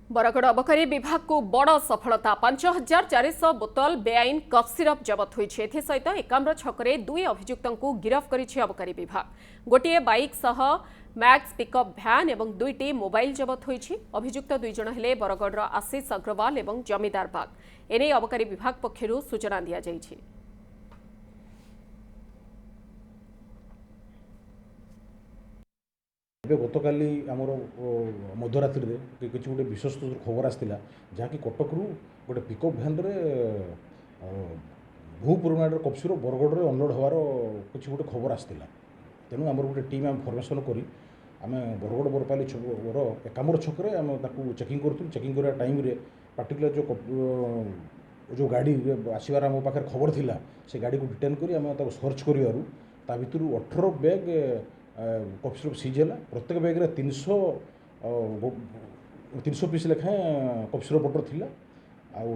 बरगढ़ अबकारी विभाग को बड़ सफलता 5400 बोतल बेआईन कफ सिरप जबत होइछे। एथि सहित एकाम्र छकरे दुई अभियुक्तों को गिरफ करिछे अबकारी विभाग। गोटे बाइक सह मैक्स पिकअप भ्यान एवं दुईटी मोबाइल जबत होइछे। अभियुक्त दुई जण हेले बरगढ़ आशीष अग्रवाल एवं जमीदार बाग। एने अबकारी विभाग पक्षरु सूचना दिया जाइछे। गतकाली आमर मध्यरात्रि किसी गोटे विश्वस्त खबर आसाला जहाँकि कटकू गोटे पिकअप भ्यान बहु परिमाण कपसिर बरगढ़ में अनलोड हबार किसी गोटे खबर आसाला। तेणु आम गोटे टीम आम फर्मेसन कर बरगढ़ बरपाली एकाम्र छकरे आम चेकिंग करूँ। चेकिंग करने टाइम पार्टिकुलर जो गाड़ी आसबार आम पाखे खबर थिला से गाड़ी को डिटेन कर सर्च कर भितर 18 बैग कफ सिरप सीज है। प्रत्येक बैग्रे 300 पीस लेखाएं कफ सिरप बटल थिला।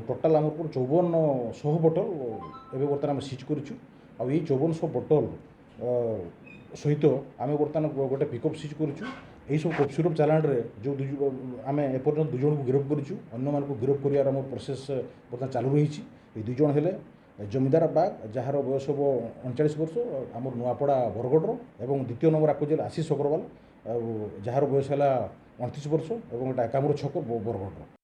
टोटाल आम 5400 बोतल एवं बर्तमान आम सीज करूँ। 5400 बोतल सहित आम बर्तमान गोटे पिकअप सीज करूँ। सब कफ सिरप चालाण जो आम एपर्यंत 2 जन को गिरफ्त करूँ। अन्य मान गिरफ्त कर प्रोसेस बर्तमान चालू रही। 2 जन हेले जमीदार बाग जार बयस हम 39 वर्ष आम नुआपड़ा बरगढ़ और द्वितीय नंबर आकुजेल आशीष अग्रवाल जार बयस है 29 वर्ष और एकाम्र छक बरगढ़।